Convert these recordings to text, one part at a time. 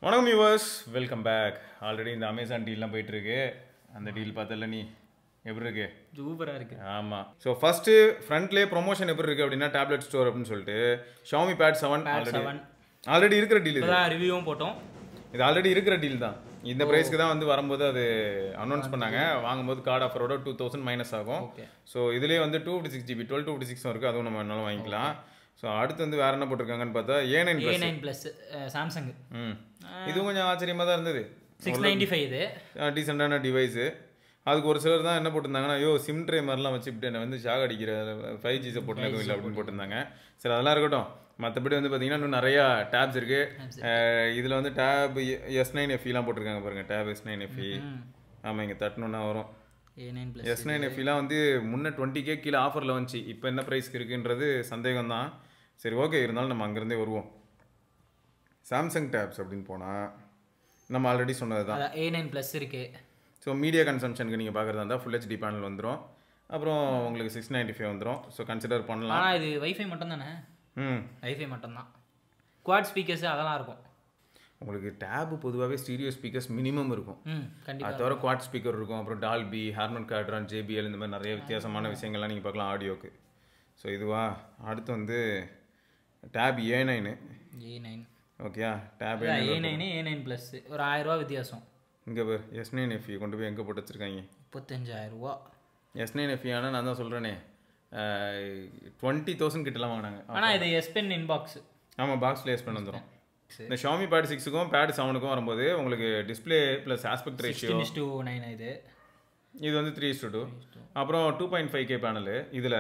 வணக்கம் viewers, welcome back. Already இந்த Amazon டீல்லாம் போயிட்டு இருக்கு. அந்த டீல் பார்த்தல நீ எப்படி இருக்கு? சூப்பராக இருக்கு. ஆமாம். ஸோ ஃபர்ஸ்ட்டு ஃப்ரண்ட்லேயே ப்ரொமோஷன் எப்படி இருக்குது அப்படின்னா டேப்லெட் ஸ்டோர் அப்படின்னு சொல்லிட்டு Xiaomi Pad 7 ஆல்ரெடி இருக்கிற டீல் இது. ரிவ்யூவும் போட்டோம். இது ஆல்ரெடி இருக்கிற டீல் தான். இந்த ப்ரைஸ்க்கு தான் வந்து வரும்போது அது அனௌன்ஸ் பண்ணாங்க. வாங்கும்போது கார்டு ஆஃபரோட 2000 மைனஸ் ஆகும். ஸோ இதுலேயே வந்து 256 GB 12/256 இருக்குது. அதுவும் நம்ம என்னாலும் வாங்கிக்கலாம். ஸோ அடுத்து வந்து வேறு என்ன போட்டிருக்காங்கன்னு பார்த்தா A9 சாம்சங். இதுவும் கொஞ்சம் ஆச்சரியமாக தான் இருந்தது. 695 இது டீசெண்டான டிவைஸு. அதுக்கு ஒரு சிலர் தான் என்ன போட்டிருந்தாங்கன்னா, ஐயோ சிம் ட்ரே மாதிரிலாம் வச்சுட்டு என்னை வந்து ஷாக் அடிக்கிற 5G சப்போர்ட் எதுவும் இல்லை அப்படின்னு போட்டிருந்தாங்க. சரி, அதெல்லாம் இருக்கட்டும். மற்றபடி வந்து பார்த்தீங்கன்னா இன்னும் நிறையா டேப்ஸ் இருக்குது. இதில் வந்து டேப் S9FEலாம் போட்டிருக்காங்க பாருங்கள். Tape S9FE. ஆமாம், இங்கே தட்டணுன்னா வரும். S9FEலாம் வந்து முன்னே 20K கீழே ஆஃபரில் வந்துச்சு. இப்போ என்ன ப்ரைஸ்க்கு இருக்குன்றது சந்தேகம் தான். சரி, ஓகே, இருந்தாலும் நம்ம அங்கேருந்தே வருவோம். சாம்சங் டேப்ஸ் அப்படின்னு போனால் நம்ம ஆல்ரெடி சொன்னது தான். A9+ இருக்குது. ஸோ மீடியா கன்சம்ஷனுக்கு நீங்கள் பார்க்குறதா இருந்தால் ஃபுல் HD பேனல் வந்துடும். அப்புறம் உங்களுக்கு 695 வந்துடும். ஸோ கன்சிடர் பண்ணலாம். ஆனால் இது வைஃபை மட்டும் தானே? வைஃபை மட்டும்தான். குவாட் ஸ்பீக்கர்ஸ் அதெல்லாம் இருக்கும். உங்களுக்கு டேபு பொதுவாகவே ஸ்டீரியோ ஸ்பீக்கர்ஸ் மினிமம் இருக்கும். அது தவிர குவாட் ஸ்பீக்கர் இருக்கும். அப்புறம் டால்பி, ஹார்மன் கார்ட்ரான், JBL இந்த மாதிரி நிறைய வித்தியாசமான விஷயங்கள்லாம் நீங்கள் பார்க்கலாம் ஆடியோக்கு. ஸோ இதுவா அடுத்து வந்து டேப் A9. ஓகேயா? டேப் A9+ ஒரு 1000 ரூபா வித்தியாசம். இங்கே பேர் S9FE கொண்டு போய் எங்கே போட்டு வச்சுருக்காங்க? 35,000 ரூபா. S9FE ஆனால் நான் தான் சொல்கிறேனே 20,000 கிட்டலாம் வாங்கினாங்க. ஆனால் இது S Pen இன்பாக்ஸ். ஆமாம், பாக்ஸில் S Pen வந்துடும். இந்த Xiaomi Pad 6க்கும் Pad 7க்கும் வரும்போது உங்களுக்கு டிஸ்பிளே ப்ளஸ் ஆஸ்பெக்ட் ரேஷியோ 16:9 இது வந்து 3:2. அப்புறம் 2.5K பேனலு இதில்.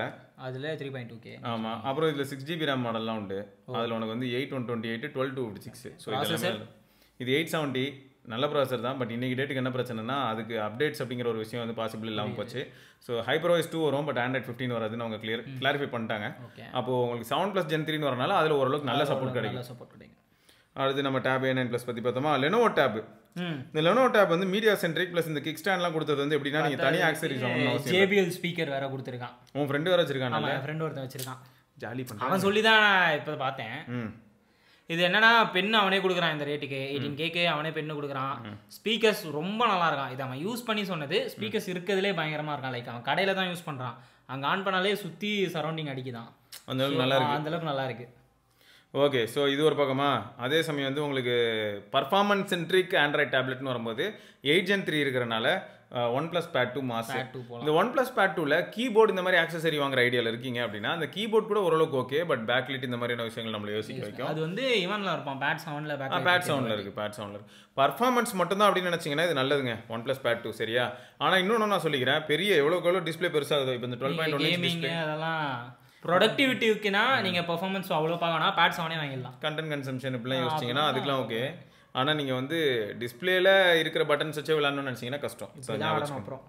அதில் 3.2K. ஆமாம். அப்புறம் இதில் 6GB RAM மாடல்லாம் உண்டு. அதில் உனக்கு வந்து 8/128 12/256. ஸோ இதெல்லாம் இது 870 நல்ல ப்ராசர் தான். பட் இன்றைக்கி டேட்டுக்கு என்ன பிரச்சனைனா அதுக்கு அப்டேட்ஸ் அப்படிங்கிற ஒரு விஷயம் வந்து பாசிபிள் இல்லாமல் போச்சு. ஸோ HyperOS 2 வரும், பட் Android 15 வராதுன்னு அவங்க கிளாரிஃபை பண்ணிட்டாங்க. அப்போது உங்களுக்கு 7+ Gen 3 வரனால அதில் ஓரளவுக்கு நல்ல சப்போர்ட் கிடைக்கும். அடுத்து நம்ம டேப் A9+ பற்றி பார்த்தோமா. Lenovo tab. இந்த லெனோவோ டேப் வந்து மீடியா சென்ட்ரிக் ப்ளஸ் இந்த கிக் ஸ்டாண்ட்லாம் கொடுத்தது வந்து எப்படின்னா நீங்கள் தனியாக ஆக்சரிஸ் வாங்கணும். JBL ஸ்பீக்கர் வேற கொடுத்துருக்கான். உன் ஃப்ரெண்டு வேறு வச்சிருக்கான். என் ஃப்ரெண்டு ஒருத்தன் வச்சிருக்கான். ஜாலி பண்ணுறான். அவன் சொல்லி தான் இப்போ பார்த்தேன். இது என்னன்னா பெண்ணு அவனே கொடுக்குறான். இந்த ரேட்டுக்கு 18K அவனே பெண்ணு கொடுக்குறான். ஸ்பீக்கர்ஸ் ரொம்ப நல்லா இருக்கான். இது அவன் யூஸ் பண்ணி சொன்னது. ஸ்பீக்கர்ஸ் இருக்கிறதுலே பயங்கரமாக இருக்கான். லைக் அவன் கடையில் தான் யூஸ் பண்ணுறான். அங்கே ஆன் பண்ணாலே சுற்றி சரௌண்டிங் அடிக்குதான். அந்தளவுக்கு நல்லா இருக்கு. ஓகே, ஸோ இது ஒரு பக்கமா. அதே சமயம் வந்து உங்களுக்கு பர்ஃபார்மன்ஸ் சென்ட்ரிக் ஆண்ட்ராய்ட் டேப்லெட்னு வரும்போது 8 Gen 3 இருக்கிறனால OnePlus Pad 2 மாஸ். இந்த OnePlus Pad 2ல கீபோர்டு இந்த மாதிரி ஆக்சசரி வாங்குற ஐடியாவில் இருக்கீங்க அப்படின்னா அந்த கீபோர்ட் கூட ஓரளவுக்கு ஓகே. பட் பேக்லைட் இந்த மாதிரியான விஷயங்கள் நம்மளை யோசிக்க வைக்கும். அது வந்து இவன்ல இருப்பான். Pad 7ல Pad 7ல இருக்கு. பர்ஃபார்மன்ஸ் மட்டும் தான் அப்படின்னு நினைச்சீங்கன்னா இது நல்லதுங்க OnePlus Pad 2. சரியா? ஆனால் இன்னொன்று நான் சொல்லிக்கிறேன், பெரிய எவ்வளோ டிஸ்பிளே பெருசாகுது. இப்போ இந்த 12.1 அதெல்லாம் ப்ரொடக்டிவிட்டிக்குனா நீங்கள் பெர்ஃபார்மன்ஸ் அவ்வளோ பார்க்கணும். Pad 7 வாங்கிடலாம். கண்டென்ட் கன்சம்ஷன் இப்படிலாம் யோசிச்சிங்கன்னா அதுக்கெலாம் ஓகே. ஆனால் நீங்கள் வந்து டிஸ்பிளேல இருக்கிற பட்டன்ஸ் வச்சே விளாட்ணும்னு நினச்சிங்கன்னா கஷ்டம். அப்புறம்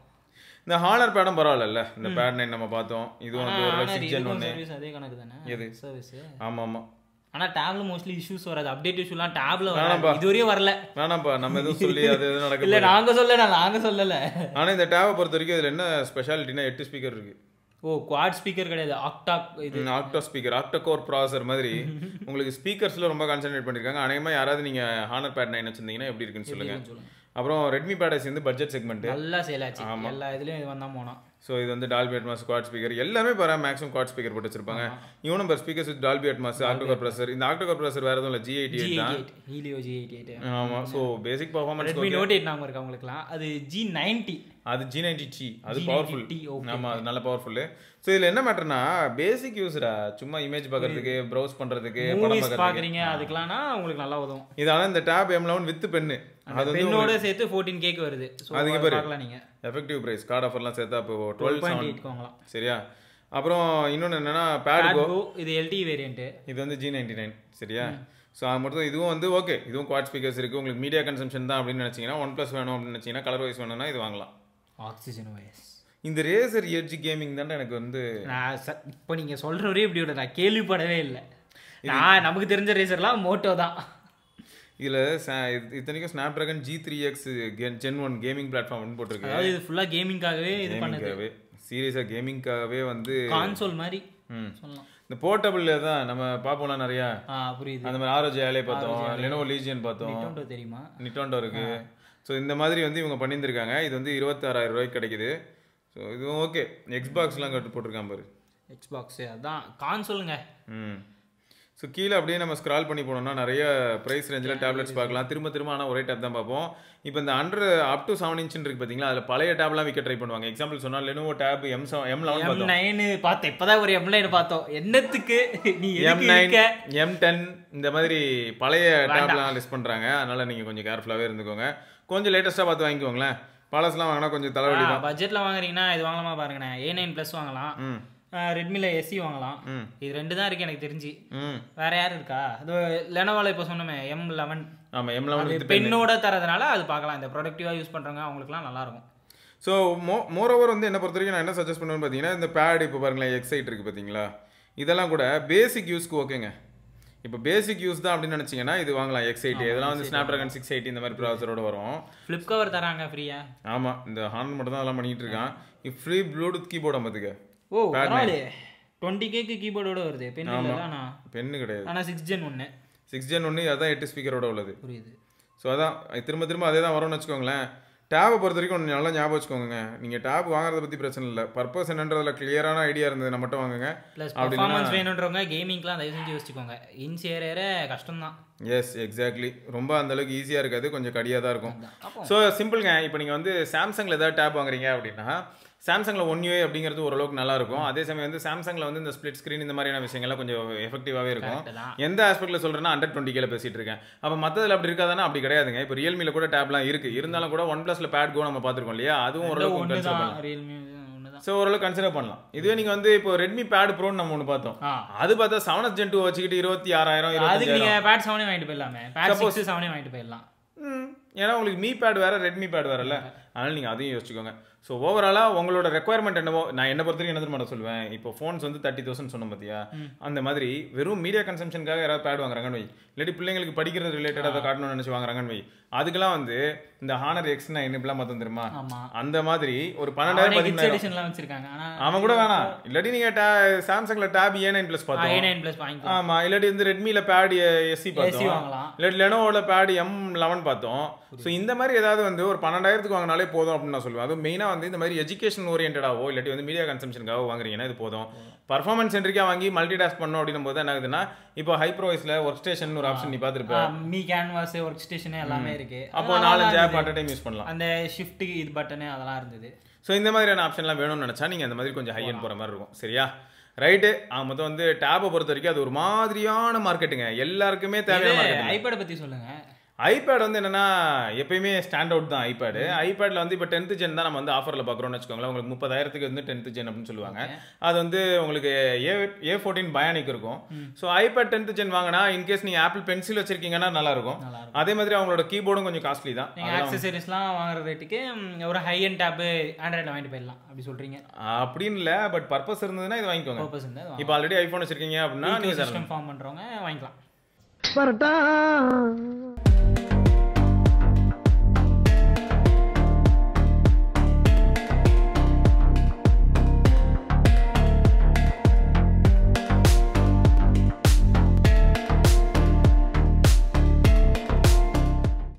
இந்த ஹானர் பேடும் பரவாயில்ல. இந்த Pad 9 நம்ம பார்த்தோம். இது வந்து ஒரு 6 Gen 1 அதே கணக்கு தானே எது சர்வீஸ். ஆமாம். ஆனால் டேப்ல மோஸ்ட்லி இஷ்யூஸ் வராது. அப்டேட் இஷ்யூலாம் டேப்ல இதுவரையும் வரல. வேணாம்ப்பா, நம்ம எதுவும் சொல்லி அது எதுவும் நடக்கல. இல்லை நாங்கள் சொல்லலை. ஆனால் இந்த டேபை பொறுத்த வரைக்கும் இதில் என்ன ஸ்பெஷாலிட்டினா 8 ஸ்பீக்கர் இருக்குது. குவாட் ஸ்பீக்கர் கிடையாது, ஆக்டா ஸ்பீக்கர், ஆக்டா கோர் ப்ராசஸர் மாதிரி உங்களுக்கு ஸ்பீக்கர்ஸ்ல ரொம்ப கான்சென்ட்ரேட் பண்ணிருக்காங்க. அநேகமா யாராவது நீங்க ஹானர் Pad 9 வச்சிருந்தீங்கன்னா எப்படி இருக்குன்னு சொல்லுங்க. அப்புறம் ரெட்மி பேட் வந்து பட்ஜெட் செக்மெண்ட் நல்லா சேல் ஆச்சு. எல்லா இதுலயும் இது வந்தா போனா. ஸோ இது வந்து டால்பி அட்மாஸ் குவாட் ஸ்பீக்கர் எல்லாமே பாரு மேக்ஸிமம் குவாட் ஸ்பீக்கர் போட்டு வச்சிருப்பாங்க. இவனும் four speakers with Dolby Atmos octa core processor. இந்த ஆக்டோகோர் ப்ராசஸர் வேற எதுவும் இல்லை, G88 தான். Helio G88. ஆமா. So basic performance Redmi note 8 நாம இருக்கு அவங்களுக்குலாம். அது G90. அது G90T. அது பவர்ஃபுல். ஆமா, அது நல்ல பவர்ஃபுல். ஸோ இதில் என்ன மேட்டர்னா பேசிக் யூஸரா சும்மா இமேஜ் பார்க்கறதுக்கு, ப்ரௌஸ் பண்ணுறதுக்கு, படம் பார்க்குறீங்க அதுக்கெல்லாம்னா உங்களுக்கு நல்லா உதவும். இதான இந்த டேப் M11 வித் பென்னு. அது பென்னோட சேர்த்து 14K வருது. அதுக்கு பார்க்கலாம் நீங்க. எஃபெக்டிவ் பிரைஸ் கார்டு ஆஃபர்லாம் சேர்த்தா இப்போ 12.8 வாங்கலாம். சரியா? அப்புறம் இன்னொன்று என்னன்னா Pad Go இது LTE வேரியன்ட். இது வந்து G99. சரியா? ஸோ அது மட்டும் இதுவும் வந்து ஓகே. இதுவும் குவாட் ஸ்பீக்கர்ஸ் இருக்குது. உங்களுக்கு மீடியா கன்சம்ஷன் தான் அப்படின்னு நினச்சிங்கன்னா OnePlus வேணும் அப்படின்னு நினச்சிங்கன்னா கலர் வைஸ் வேணும்னா இது வாங்கலாம். Oxygen OS. இந்த ரேசர் எட்ஜ் கேமிங் தான் எனக்கு வந்து இப்போ நீங்கள் சொல்கிற வரையும் இப்படி நான் கேள்விப்படவே இல்லை. நமக்கு தெரிஞ்ச ரேசர்லாம் மோட்டோ தான். இதில் இத்தனைக்கும் ஸ்னாப்ட்ராகன் G3X Gen 1 கேமிங் பிளாட்ஃபார்ம்னு போட்டிருக்கு. அதாவது இது ஃபுல்லாக கேமிங்காகவே இது பண்ணுது. சீரியஸாக கேமிங்காகவே வந்து கான்சோல் மாதிரி சொல்லலாம். இந்த போர்ட்டபிள் தான் நம்ம பார்ப்போம்ல நிறையா, புரியுது. அந்த மாதிரி ROG Ally பார்த்தோம், Lenovo Legion பார்த்தோம், நிட்டோண்டோ தெரியுமா, நிட்டோண்டோ இருக்கு. ஸோ இந்த மாதிரி வந்து இவங்க பண்ணியிருந்திருக்காங்க. இது வந்து 26,000 ரூபாய்க்கு கிடைக்குது. ஸோ இதுவும் ஓகே. எக்ஸ்பாக்ஸ்லாம் கட்டு போட்டிருக்கான் பாரு, எக்ஸ்பாக்ஸ் அதான் கான்சோலுங்க. ஸோ கீழே அப்படியே நம்ம ஸ்க்ரால் பண்ணி போனோம்னா நிறைய ப்ரைஸ் ரேஞ்சில் டேப்லெட்ஸ் பார்க்கலாம். திரும்ப ஆனால் ஒரே டேப் தான் பார்ப்போம். இப்போ இந்த அண்டர் அப் டு 7 இன்ச் இருக்கு பார்த்தீங்களா, அதில் பழைய டேப்லாம் விற்க ட்ரை பண்ணுவாங்க. எக்ஸாம்பிள் சொன்னால் Lenovo டேப் M9 பார்த்தேன், இப்போதான் ஒரு M9 பார்த்தோம். என்னத்துக்கு நீ M9 M10 இந்த மாதிரி பழைய டேப்லாம் லிஸ்ட் பண்ணுறாங்க. அதனால் நீங்கள் கொஞ்சம் கேர்ஃபுல்லாகவே இருந்துக்கோங்க. கொஞ்சம் லேட்டஸ்ட்டாக பார்த்து வாங்கிக்கோங்களேன். பழசுலாம் வாங்கினா கொஞ்சம் தலைவலி தான். பட்ஜெட்டில் வாங்குறீங்கன்னா இது வாங்கலாமா பாருங்கண்ணே. A9 Plus வாங்கலாம், ரெட்மில SE வாங்கலாம். இது 2 தான் இருக்கு எனக்கு தெரிஞ்சு. வேற யாரு இருக்கா? அது லெனோவோல இப்போ சொன்னோமே M11. ஆமா, M11 பெண்ணோட தரதுனால அது பார்க்கலாம். இந்த ப்ரொடக்டிவா யூஸ் பண்றவங்க அவங்களுக்குலாம் நல்லா இருக்கும். ஸோ மோர் ஓவர் வந்து என்ன பொறுத்த வரைக்கும் நான் என்ன சஜஸ்ட் பண்ணுவேன்னு பார்த்தீங்கன்னா, இந்த பேட் இப்போ பாருங்களேன் X8 இருக்கு பார்த்தீங்களா, இதெல்லாம் கூட பேசிக் யூஸ்க்கு ஓகேங்க. இப்போ பேசிக் யூஸ் தான் அப்படின்னு நினச்சிங்கன்னா இது வாங்கலாம். X8 இதெல்லாம் வந்து Snapdragon 680 இந்த மாதிரி ப்ராசரோட வரும். ஃப்ளிப் கவர் தராங்க ஃப்ரீயா. ஆமாம், இந்த ஹார்ன் மட்டும் தான் அதெல்லாம் பண்ணிட்டு இருக்கான். இப்போ ஃப்ரீ ப்ளூடூத் கீபோர்டு பார்த்துக்க. ஓ பரவாயில்லையே, 20K கீபோர்டோட வருது. பென் இல்லைனா பென்னு கிடையாது, ஆனால் 6 Gen 1 6 Gen 1 அதான் 8 ஸ்பீக்கரோட உள்ளது. புரியுது. ஸோ அதான் திரும்ப அதே தான் வரும்னு வச்சுக்கோங்களேன். டேபை பொறுத்த வரைக்கும் ஒன்று நல்லா ஞாபகம் வச்சுக்கோங்க. நீங்கள் டேப் வாங்குறத பற்றி பிரச்சனை இல்லை, பர்பஸ் என்னன்றதுல கிளியரான ஐடியா இருந்ததுன்னா மட்டும் வாங்குங்க. ப்ளஸ் பர்ஃபார்மன்ஸ் வேணுன்றவங்க கேமிங்லாம் தயவு செஞ்சு யோசிச்சுக்கோங்க. இன்ச் ஏற கஷ்டம் தான். எஸ் எக்ஸாக்ட்லி, ரொம்ப அந்தளவுக்கு ஈஸியாக இருக்காது, கொஞ்சம் கடியாக தான் இருக்கும். ஸோ சிம்பிளுங்க. இப்போ நீங்கள் வந்து சாம்சங்கில் ஏதாவது டேப் வாங்குறீங்க அப்படின்னா சாம்சங்கில் 1 UI அப்படிங்கிறது ஓரளவுக்கு நல்லா இருக்கும். அதே சமயம் வந்து சாம்சங்கில் வந்து இந்த ஸ்பிளிட் ஸ்க்ரீன் இந்த மாதிரியான விஷயங்கள்லாம் கொஞ்சம் எஃபெக்டிவாகவே இருக்கும். எந்த ஆஸ்பெக்டில் சொல்கிறேன்னா 120Kல பேசிட்டு இருக்கேன். அப்போ மற்றதில் அப்படி இருக்காதானா? அப்படி கிடையாதுங்க. இப்போ ரியல்மியில் கூட டேப்லாம் இருக்குது, இருந்தாலும் கூட OnePlusல பேட் கோ நம்ம பார்த்துருக்கோம் இல்லையா, அதுவும் ஓரளவுக்கு கன்சிடர் பண்ணலாம். ஸோ ஓரளவுக்கு கன்சிடர் பண்ணலாம். இதுவே நீங்கள் வந்து இப்போ ரெட்மி பேட் ப்ரோன்னு நம்ம ஒன்று பார்த்தோம், அது பார்த்தா 7S Gen 2 வச்சுக்கிட்டு 26,000 அதுக்கு நீங்கள் பேட் 7 வாங்கிட்டு போயிடலாமே, பேட் 6 7 வாங்கிட்டு போயிடலாம். ஏன்னா உங்களுக்கு மீ பேட் வேறு ரெட்மி பேட் வேறுல்ல, அதனால் நீங்கள் அதையும் யோசிச்சுக்கோங்க. ஸோ ஓவராலாக உங்களோட ரெக்குவயர்மெண்ட் என்னவோ, நான் என்ன பொறுத்த வரைக்கும் என்ன பண்ண சொல்லுவேன், இப்போ ஃபோன்ஸ் வந்து 30,000 சொன்ன பார்த்தியா, அந்த மாதிரி வெறும் மீடியா கன்சம்ஷனுக்காக யாராவது பேட் வாங்குறாங்கன்னு வை, இல்லாட்டி பிள்ளைங்களுக்கு படிக்கிறது ரிலேட்டடாக அதை காட்டணும்னு நினச்சி வாங்குறாங்கன்னு வை, அதுக்கெல்லாம் வந்து இந்த ஹானர் X9 இப்பெல்லாம் பார்த்து தெரியுமா, அந்த மாதிரி ஒரு 12,000 வச்சிருக்காங்க. அவன் கூட வேணாம், இல்லாட்டி நீங்கள் சாம்சங்கில் டேப் A9 Plus பார்த்தோம். ஆமாம், இல்லாட்டி வந்து ரெட்மியில் பேட் SE பார்த்தோம், இல்லாட்டி லெனோவோட பேட் M11 பார்த்தோம். ஸோ இந்த மாதிரி ஏதாவது வந்து ஒரு 12,000 வாங்கினாலே போதும் அப்படின்னு நான் சொல்லுவேன். அதுவும் மெயினாக வந்து இந்த மாதிரி எஜுகேஷன் ஓரியன்டாவோ இல்லாட்டி வந்து மீடியா கன்சம்ஷனுக்காக வாங்குறீங்கன்னா இது போதும். பர்ஃபார்மன்ஸ் சென்ட்ரிக்காக வாங்கி மல்டி டாஸ்க் பண்ணோம் அப்படின்னும் போது என்ன ஆகுதுன்னா, இப்போ ஹைப்ரோவைஸில் ஒர்க் ஸ்டேஷன் ஒரு ஆப்ஷன் நீ பார்த்துருப்பேன், மீ கேன்வாஸ் ஒர்க் ஸ்டேஷன் எல்லாமே இருக்கு. அப்போ 4-5 ஆப் அட் டைம் யூஸ் பண்ணலாம். அந்த ஷிஃப்ட் இது பட்டனு அதெல்லாம் இருந்தது. ஸோ இந்த மாதிரியான ஆப்ஷன்லாம் வேணும்னு நினச்சா நீங்கள் அந்த மாதிரி கொஞ்சம் ஹை எண்ட் போகிற மாதிரி இருக்கும். சரியா, ரைட்டு. மொத்தம் வந்து டேபை பொறுத்த வரைக்கும் அது ஒரு மாதிரியான மார்க்கெட்டுங்க, எல்லாருக்குமே தேவையான மார்க்கெட். ஐபேடை பற்றி சொல்லுங்க. ஐபேட் வந்து என்னன்னா எப்பயுமே ஸ்டாண்ட் அவுட் தான். ஐபேடில் வந்து இப்போ 10th Gen தான் நம்ம வந்து ஆஃபரில் பார்க்குறோம்னு வச்சுக்கோங்களேன். உங்களுக்கு 30,000 வந்து 10th Gen அப்படின்னு சொல்லுவாங்க. அது வந்து உங்களுக்கு A14 பயானிக் இருக்கும். ஸோ ஐபேட் 10th Gen வாங்கினா இன்கேஸ் நீங்கள் ஆப்பிள் பென்சில் வச்சிருக்கீங்கன்னா நல்லா இருக்கும். அதே மாதிரி அவங்களோட கீபோர்டும் கொஞ்சம் காஸ்ட்லி தான். ஆக்சசரிஸ்லாம் வாங்குற ரேட்டுக்கு ஒரு ஹை அண்ட் டேப்பு ஆண்ட்ராய்டில் வாங்கிட்டு போயிடலாம் அப்படி சொல்கிறீங்க. அப்படின்னு இல்லை, பட் பர்பஸ் இருந்ததுன்னா இது வாங்கிக்கோங்க. இப்போ ஆல்ரெடி ஐஃபோன் வச்சிருக்கீங்க அப்படின்னா நீங்கள் சிஸ்டம் ஃபார்ம் பண்ணுறவங்க வாங்கிக்கலாம்.